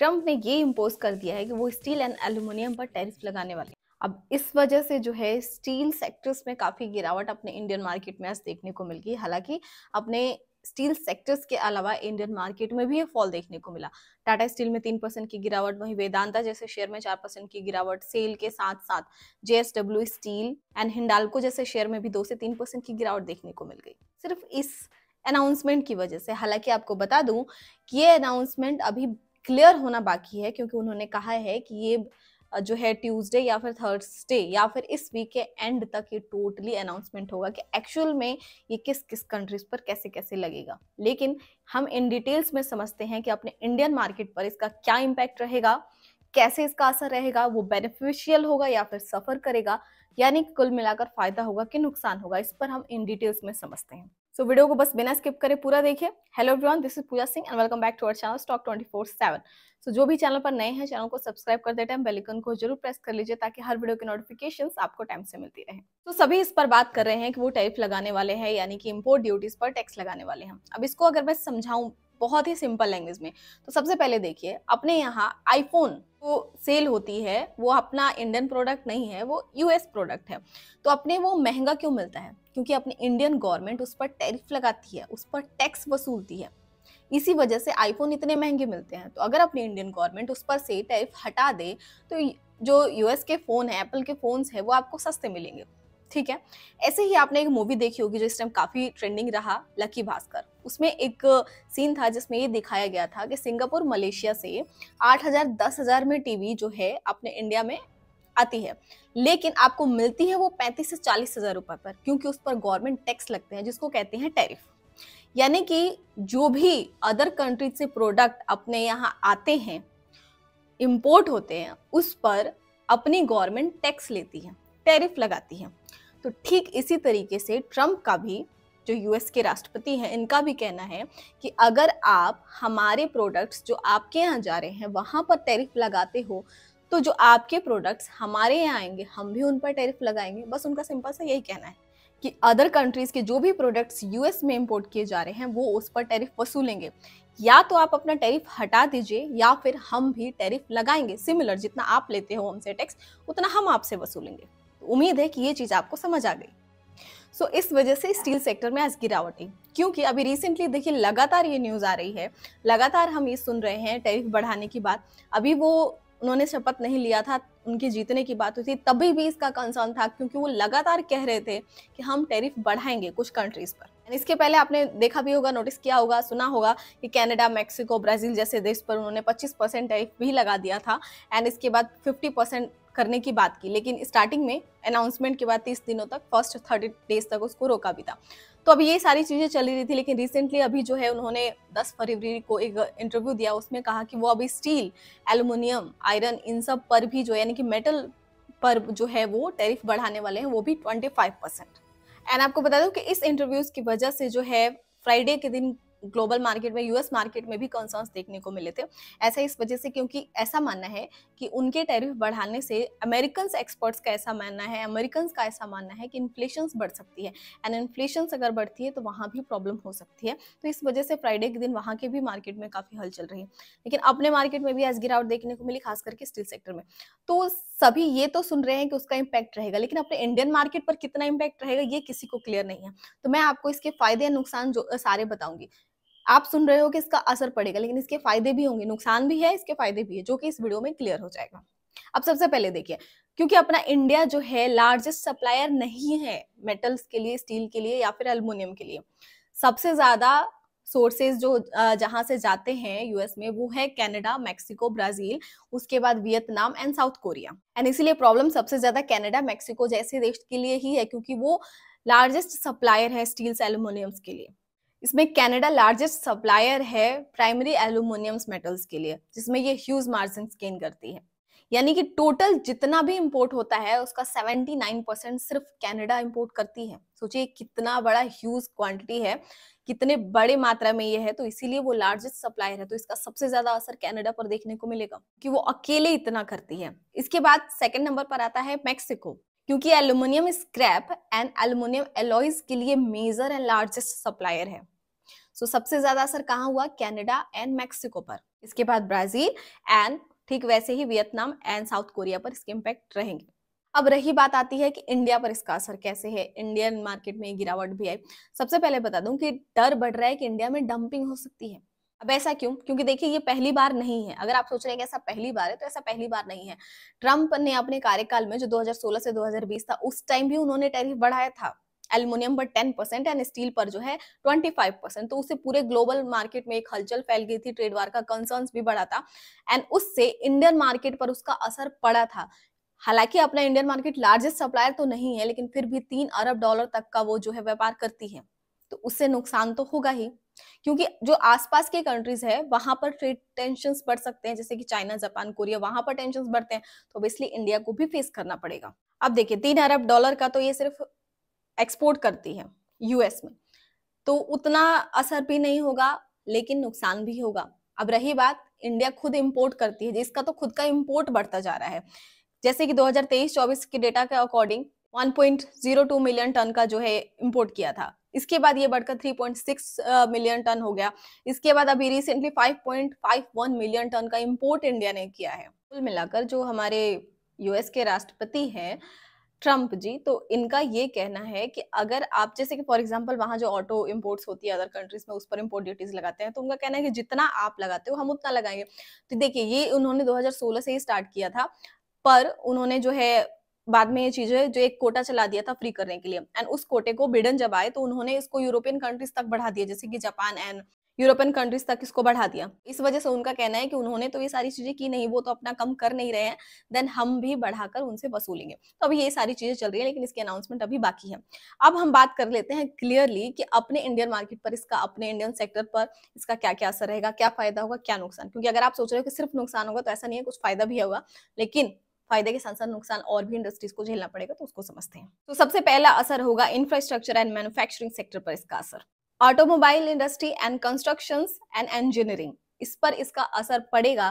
Trump ने ये impose कर दिया है कि वो स्टील एंड एल्यूमिनियम पर टैरिफ लगाने वाले हैं। अब इस वजह से जो है स्टील सेक्टर्स में काफी गिरावट अपने इंडियन मार्केट में आज देखने को मिल गई। हालांकि अपने स्टील सेक्टर्स के अलावा इंडियन मार्केट में भी ये फॉल देखने को मिला। टाटा स्टील में 3% की गिरावट, वहीं वेदांता जैसे शेयर में 4% की गिरावट, सेल के साथ साथ जेएसडब्ल्यू स्टील एंड हिंडाल्को जैसे शेयर में भी 2 से 3% की गिरावट देखने को मिल गई, सिर्फ इस अनाउंसमेंट की वजह से। हालांकि आपको बता दूं कि ये अनाउंसमेंट अभी क्लियर होना बाकी है, क्योंकि उन्होंने कहा है कि ये जो है ट्यूसडे या फिर थर्सडे या फिर इस वीक के एंड तक ये टोटली अनाउंसमेंट होगा कि एक्चुअल में ये किस किस कंट्रीज पर कैसे कैसे लगेगा। लेकिन हम इन डिटेल्स में समझते हैं कि अपने इंडियन मार्केट पर इसका क्या इम्पैक्ट रहेगा, कैसे इसका असर रहेगा, वो बेनिफिशियल होगा या फिर सफर करेगा, यानी कुल मिलाकर फायदा होगा कि नुकसान होगा, इस पर हम इन डिटेल्स में समझते हैं। सो वीडियो को बस बिना स्किप करे पूरा देखिए। Hello everyone, this is Pooja Singh and welcome back to our channel stock 24/7। So जो भी चैनल पर नए हैं, चैनल को सब्सक्राइब कर देते हैं, बेल आइकन को जरूर प्रेस कर लीजिए ताकि हर वीडियो की नोटिफिकेशंस आपको टाइम से मिलती रहे। तो सभी इस पर बात कर रहे हैं कि वो टैरिफ लगाने वाले हैं, यानी कि इंपोर्ट ड्यूटीज पर टैक्स लगाने वाले हैं। अब इसको अगर मैं समझाऊं बहुत ही सिंपल लैंग्वेज में, तो सबसे पहले देखिए, अपने यहाँ आईफोन जो सेल होती है वो अपना इंडियन प्रोडक्ट नहीं है, वो यूएस प्रोडक्ट है। तो अपने वो महंगा क्यों मिलता है? क्योंकि अपनी इंडियन गवर्नमेंट उस पर टैरिफ लगाती है, उस पर टैक्स वसूलती है। इसी वजह से आईफोन इतने महंगे मिलते हैं। तो अगर अपनी इंडियन गवर्नमेंट उस पर से टैरिफ हटा दे तो जो यूएस के फोन है, एप्पल के फोन्स है, वो आपको सस्ते मिलेंगे। ठीक है। ऐसे ही आपने एक मूवी देखी होगी जो इस टाइम काफी ट्रेंडिंग रहा, लकी भास्कर। उसमें एक सीन था जिसमें ये दिखाया गया था कि सिंगापुर मलेशिया से 8,000 10,000 में टीवी जो है अपने इंडिया में आती है, लेकिन आपको मिलती है वो 35 से 40,000 रुपए पर, क्योंकि उस पर गवर्नमेंट टैक्स लगते हैं जिसको कहते हैं टैरिफ। यानी कि जो भी अदर कंट्री से प्रोडक्ट अपने यहाँ आते हैं, इंपोर्ट होते हैं, उस पर अपनी गवर्नमेंट टैक्स लेती है, टैरिफ लगाती है। तो ठीक इसी तरीके से ट्रम्प का भी, जो यूएस के राष्ट्रपति हैं, इनका भी कहना है कि अगर आप हमारे प्रोडक्ट्स जो आपके यहाँ जा रहे हैं वहां पर टैरिफ लगाते हो, तो जो आपके प्रोडक्ट्स हमारे यहाँ आएंगे हम भी उन पर टैरिफ लगाएंगे। बस उनका सिंपल सा यही कहना है कि अदर कंट्रीज के जो भी प्रोडक्ट्स यूएस में इंपोर्ट किए जा रहे हैं वो उस पर टैरिफ वसूलेंगे। या तो आप अपना टैरिफ हटा दीजिए या फिर हम भी टैरिफ लगाएंगे, सिमिलर जितना आप लेते हो हमसे टैक्स उतना हम आपसे वसूलेंगे। उम्मीद है कि ये चीज आपको समझ आ गई। सो इस वजह से स्टील सेक्टर में आज गिरावट है, क्योंकि अभी रिसेंटली देखिए लगातार ये न्यूज आ रही है, लगातार हम ये सुन रहे हैं टैरिफ बढ़ाने की बात। अभी वो उन्होंने शपथ नहीं लिया था, उनके जीतने की बात हुई थी, तभी भी इसका कंसर्न था, क्योंकि वो लगातार कह रहे थे कि हम टैरिफ बढ़ाएंगे कुछ कंट्रीज पर। इसके पहले आपने देखा भी होगा, नोटिस किया होगा, सुना होगा कि कनाडा, मेक्सिको, ब्राजील जैसे देश पर उन्होंने 25% टैरिफ भी लगा दिया था एंड इसके बाद 50% करने की बात की। लेकिन स्टार्टिंग में अनाउंसमेंट के बाद 30 दिनों तक, फर्स्ट 30 डेज तक उसको रोका भी था। तो अब ये सारी चीजें चली रही थी, लेकिन रिसेंटली अभी जो है उन्होंने 10 फरवरी को एक इंटरव्यू दिया, उसमें कहा कि वो अभी स्टील, एल्युमिनियम, आयरन, इन सब पर भी जो यानी कि मेटल पर जो है वो टैरिफ बढ़ाने वाले हैं, वो भी 25%। एंड आपको बता दूं कि इस इंटरव्यूज की वजह से जो है फ्राइडे के दिन ग्लोबल मार्केट में, यूएस मार्केट में भी कंसर्न्स देखने को मिले थे। ऐसा इस वजह से क्योंकि ऐसा मानना है कि उनके टैरिफ बढ़ाने से, अमेरिकन एक्सपर्ट्स का ऐसा मानना है, अमेरिकन का ऐसा मानना है कि इन्फ्लेशन बढ़ सकती है एंड इन्फ्लेशन अगर बढ़ती है तो वहाँ भी प्रॉब्लम हो सकती है। तो इस वजह से फ्राइडे के दिन वहाँ के भी मार्केट में काफी हलचल रही। लेकिन अपने मार्केट में भी आज गिरावट देखने को मिली, खास करके स्टील सेक्टर में। तो सभी ये तो सुन रहे हैं कि उसका इम्पैक्ट रहेगा, लेकिन अपने इंडियन मार्केट पर कितना इम्पैक्ट रहेगा ये किसी को क्लियर नहीं है। तो मैं आपको इसके फायदे या नुकसान जो सारे बताऊंगी। आप सुन रहे हो कि इसका असर पड़ेगा, लेकिन इसके फायदे भी होंगे, नुकसान भी है, इसके फायदे भी है, जो कि इस वीडियो में क्लियर हो जाएगा। अब सबसे पहले देखिए, क्योंकि अपना इंडिया जो है लार्जेस्ट सप्लायर नहीं है मेटल्स के लिए, स्टील के लिए या फिर एल्युमिनियम के लिए। सबसे ज्यादा सोर्सेज जो जहां से जाते हैं यूएस में वो है कनाडा, मेक्सिको, ब्राजील, उसके बाद Vietnam and south Korea. And इसीलिए प्रॉब्लम सबसे ज्यादा कनाडा, मेक्सिको जैसे देश के लिए ही है, क्योंकि वो लार्जेस्ट सप्लायर है स्टील्स, एल्युमिनियम्स के लिए। इसमें कनाडा लार्जेस्ट सप्लायर है प्राइमरी एल्यूमिनियम्स मेटल्स के लिए, जिसमें ये ह्यूज मार्जिन गेन करती है। यानी कि टोटल जितना भी इंपोर्ट होता है उसका 79% सिर्फ कनाडा इंपोर्ट करती है। सोचिए कितना बड़ा ह्यूज क्वांटिटी है, कितने बड़े मात्रा में ये है। तो इसीलिए वो लार्जेस्ट सप्लायर है, तो इसका सबसे ज्यादा असर कनाडा पर देखने को मिलेगा कि वो अकेले इतना करती है। इसके बाद सेकंड नंबर पर आता है मेक्सिको, क्योंकि aluminium scrap and aluminium alloys के लिए मेजर एंड लार्जेस्ट सप्लायर है। सो सबसे ज्यादा असर कहाँ हुआ? कनाडा एंड मेक्सिको पर। इसके बाद ब्राजील एंड ठीक वैसे ही वियतनाम एंड साउथ कोरिया पर इसके इम्पैक्ट रहेंगे। अब रही बात आती है कि इंडिया पर इसका असर कैसे है, इंडियन मार्केट में गिरावट भी आई। सबसे पहले बता दूं कि डर बढ़ रहा है कि इंडिया में डंपिंग हो सकती है। अब ऐसा क्यों? क्योंकि देखिए ये पहली बार नहीं है। अगर आप सोच रहे हैं कि ऐसा पहली बार है, तो ऐसा पहली बार नहीं है। ट्रंप ने अपने कार्यकाल में जो 2016 से 2020 था, उस टाइम भी उन्होंने टैरिफ बढ़ाया था एल्युमिनियम पर 10% एंड स्टील पर जो है 25%। तो उससे पूरे ग्लोबल मार्केट में एक हलचल फैल गई थी, ट्रेड वार का कंसर्न्स भी बढ़ा था एंड उससे इंडियन मार्केट पर उसका असर पड़ा था। हालांकि अपना इंडियन मार्केट लार्जेस्ट सप्लायर तो नहीं है, लेकिन फिर भी $3 अरब तक का वो जो है व्यापार करती है, तो उससे नुकसान तो होगा ही। क्योंकि जो आसपास के कंट्रीज है वहां पर ट्रेड टेंशंस बढ़ सकते हैं, जैसे कि चाइना, जापान, कोरिया, वहां पर टेंशंस बढ़ते हैं, तो ऑब्वियसली इंडिया को भी फेस करना पड़ेगा। अब देखिए $3 अरब का तो ये सिर्फ एक्सपोर्ट करती है यूएस में, तो उतना असर भी नहीं होगा, लेकिन नुकसान भी होगा। अब रही बात, इंडिया खुद इंपोर्ट करती है, जिसका तो खुद का इंपोर्ट बढ़ता जा रहा है। जैसे कि 2023-24 के डेटा के अकॉर्डिंग 1.02 मिलियन टन का जो है इंपोर्ट किया था। इसके बाद ये बढ़कर 3.6 मिलियन टन हो गया। इसके बाद अभी रिसेंटली 5.51 मिलियन टन का इंपोर्ट इंडिया ने किया है। कुल मिलाकर जो हमारे यूएस के राष्ट्रपति हैं ट्रंप जी, तो इनका ये कहना है कि अगर आप जैसे कि फॉर एग्जांपल वहां जो ऑटो इंपोर्ट्स होती है अदर कंट्रीज में, उस पर इंपोर्ट ड्यूटीज लगाते हैं, तो उनका कहना है कि जितना आप लगाते हो हम उतना लगाएंगे। तो देखिए ये उन्होंने 2016 से ही स्टार्ट किया था, पर उन्होंने जो है बाद में ये चीजें जो एक कोटा चला दिया था फ्री करने के लिए, एंड उस कोटे को बिडेन जब आए तो उन्होंने इसको यूरोपियन कंट्रीज तक बढ़ा दिया, जैसे कि जापान एंड यूरोपियन कंट्रीज तक इसको बढ़ा दिया। इस वजह से उनका कहना है कि उन्होंने तो ये सारी चीजें की नहीं, वो तो अपना कम कर नहीं रहे हैं, देन हम भी बढ़ाकर उनसे वसूलेंगे। तो अभी ये सारी चीजें चल रही है, लेकिन इसकी अनाउंसमेंट अभी बाकी है। अब हम बात कर लेते हैं क्लियरली कि अपने इंडियन मार्केट पर इसका, अपने इंडियन सेक्टर पर इसका क्या क्या असर रहेगा, क्या फायदा होगा, क्या नुकसान। क्योंकि अगर आप सोच रहे हो कि सिर्फ नुकसान होगा, तो ऐसा नहीं है, कुछ फायदा भी होगा, लेकिन फायदे के साथ साथ नुकसान और भी इंडस्ट्रीज को झेलना पड़ेगा, तो उसको समझते हैं। तो सबसे पहला असर होगा इंफ्रास्ट्रक्चर एंड मैन्युफैक्चरिंग सेक्टर पर इसका असर। Automobile industry and constructions and engineering, इस पर इसका असर पड़ेगा,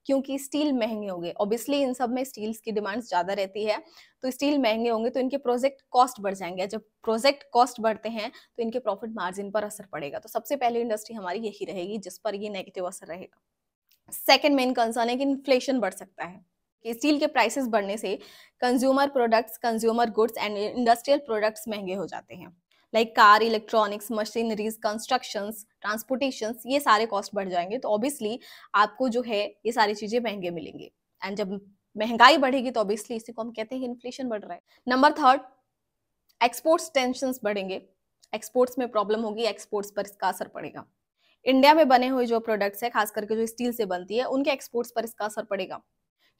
क्योंकि स्टील महंगे होंगे। ऑब्वियसली इन सब में स्टील्स की डिमांड्स ज्यादा रहती है, तो स्टील महंगे होंगे तो इनके प्रोजेक्ट कॉस्ट बढ़ जाएंगे। जब प्रोजेक्ट कॉस्ट बढ़ते हैं तो इनके प्रॉफिट मार्जिन पर असर पड़ेगा। तो सबसे पहली इंडस्ट्री हमारी यही रहेगी जिस पर ये नेगेटिव असर रहेगा। सेकेंड मेन कंसर्न है कि इन्फ्लेशन बढ़ सकता है। कि स्टील के प्राइसेस बढ़ने से consumer products, consumer goods and industrial products महंगे हो जाते हैं, like car, electronics, machineries, constructions, transportations, ये सारे कॉस्ट बढ़ जाएंगे। तो ऑब्वियसली आपको जो है ये सारी चीजें महंगे मिलेंगी, एंड जब महंगाई बढ़ेगी तो ऑब्वियसली इसी को हम कहते हैं कि इन्फ्लेशन बढ़ रहा है। नंबर थर्ड, एक्सपोर्ट्स टेंशंस बढ़ेंगे, एक्सपोर्ट्स में प्रॉब्लम होगी, एक्सपोर्ट्स पर इसका असर पड़ेगा। इंडिया में बने हुए जो प्रोडक्ट्स है, खास करके जो स्टील से बनती है, उनके एक्सपोर्ट्स पर इसका असर पड़ेगा,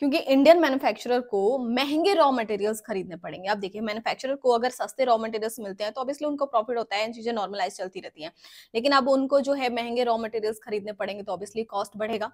क्योंकि इंडियन मैन्युफैक्चरर को महंगे रॉ मटेरियल्स खरीदने पड़ेंगे। अब देखिए मैन्युफैक्चरर को अगर सस्ते रॉ मटेरियल्स मिलते हैं तो ऑब्वियसली उनको प्रॉफिट होता है, चीजें नॉर्मलाइज चलती रहती हैं, लेकिन अब उनको जो है महंगे रॉ मटेरियल्स खरीदने पड़ेंगे, तो ऑब्वियसली कॉस्ट बढ़ेगा।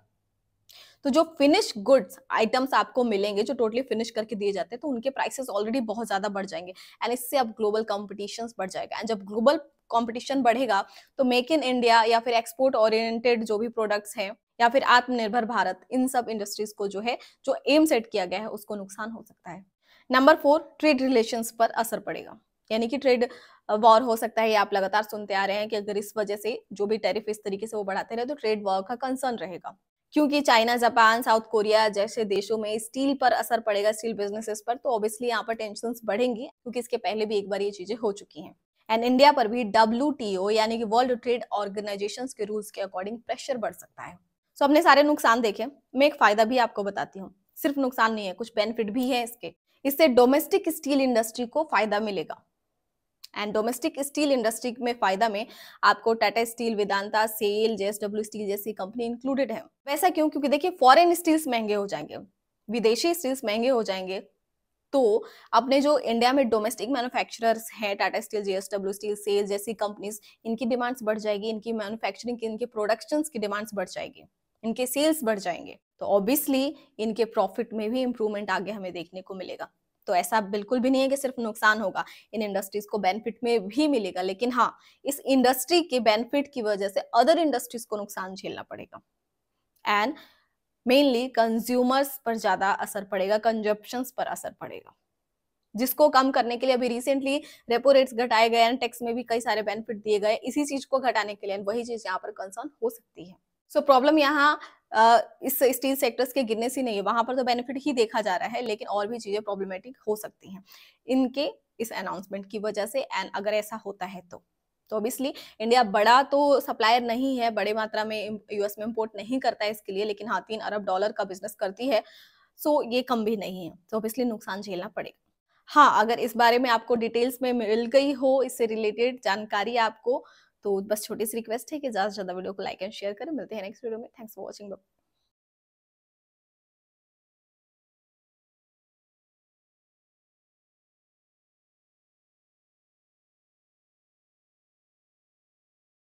तो जो फिनिश गुड्स आइटम्स आपको मिलेंगे, जो टोटली फिनिश करके दिए जाते हैं, तो उनके प्राइसेस ऑलरेडी बहुत ज्यादा बढ़ जाएंगे, एंड इससे अब ग्लोबल कॉम्पिटिशन बढ़ जाएगा। एंड जब ग्लोबल कॉम्पिटिशन बढ़ेगा तो मेक इन इंडिया या फिर एक्सपोर्ट ओरिएंटेड जो भी प्रोडक्ट्स हैं, या फिर आत्मनिर्भर भारत, इन सब इंडस्ट्रीज को जो है, जो एम सेट किया गया है, उसको नुकसान हो सकता है। नंबर फोर, ट्रेड रिलेशंस पर असर पड़ेगा, यानी कि ट्रेड वॉर हो सकता है। ये आप लगातार सुनते आ रहे हैं कि अगर इस वजह से जो भी टैरिफ इस तरीके से वो बढ़ाते रहे तो ट्रेड वॉर का कंसर्न रहेगा, क्योंकि चाइना, जापान, साउथ कोरिया जैसे देशों में स्टील पर असर पड़ेगा, स्टील बिजनेसेस पर, तो ऑब्वियसली यहाँ पर टेंशंस बढ़ेंगी, क्योंकि इसके पहले भी एक बार ये चीजें हो चुकी हैं। एंड इंडिया पर भी WTO यानी कि वर्ल्ड ट्रेड ऑर्गेनाइजेशन के रूल्स के अकॉर्डिंग प्रेशर बढ़ सकता है। सो हमने सारे नुकसान देखे, मैं एक फायदा भी आपको बताती हूँ। सिर्फ नुकसान नहीं है, कुछ बेनिफिट भी है इसके। इससे डोमेस्टिक स्टील इंडस्ट्री को फायदा मिलेगा, एंड डोमेस्टिक स्टील इंडस्ट्री में फायदा में आपको Tata steel, Vedanta, SAIL, JSW steel जैसी कंपनी इंक्लूडेड है। वैसा क्यों? क्योंकि देखिए फॉरेन स्टील्स महंगे हो जाएंगे, विदेशी स्टील्स महंगे हो जाएंगे, तो अपने जो इंडिया में डोमेस्टिक मैन्युफैक्चरर्स हैं, Tata steel, JSW steel, SAIL जैसी कंपनीज, इनकी डिमांड्स बढ़ जाएगी, इनकी मैन्युफैक्चरिंग की, इनके प्रोडक्शंस की डिमांड्स बढ़ जाएगी, इनके सेल्स बढ़ जाएंगे, तो ऑब्वियसली इनके प्रॉफिट में भी इंप्रूवमेंट आगे हमें देखने को मिलेगा। तो ऐसा बिल्कुल भी नहीं है कि सिर्फ नुकसान होगा, इन इंडस्ट्रीज को बेनिफिट में भी मिलेगा, लेकिन हाँ, इस इंडस्ट्री के बेनिफिट की वजह से अदर इंडस्ट्रीज को नुकसान झेलना पड़ेगा, एंड मेनली कंज्यूमर्स पर ज्यादा असर पड़ेगा, कंजप्शंस पर असर पड़ेगा, जिसको कम करने के लिए अभी रिसेंटली रेपो रेट्स घटाए गए एंड टैक्स में भी कई सारे बेनिफिट दिए गए, इसी चीज को घटाने के लिए, वही चीज यहाँ पर कंसर्न हो सकती है। सो प्रॉब्लम यहाँ इस स्टील सेक्टर्स के गिरने से नहीं है, वहां पर तो बेनिफिट ही देखा जा रहा है, लेकिन और भी चीजें प्रॉब्लमेटिक हो सकती हैं इनके इस अनाउंसमेंट की वजह से। एंड अगर ऐसा होता है तो ऑब्वियसली इंडिया बड़ा तो सप्लायर नहीं है, बड़े मात्रा में यूएस में इंपोर्ट नहीं करता है इसके लिए, लेकिन हाँ $3 अरब का बिजनेस करती है, सो ये कम भी नहीं है, तो ऑब्वियसली नुकसान झेलना पड़ेगा। हाँ, अगर इस बारे में आपको डिटेल्स में मिल गई हो, इससे रिलेटेड जानकारी आपको, तो बस छोटी सी रिक्वेस्ट है कि ज्यादा से ज्यादा वीडियो को लाइक एंड शेयर करें। मिलते हैं नेक्स्ट वीडियो में। Thanks for watching.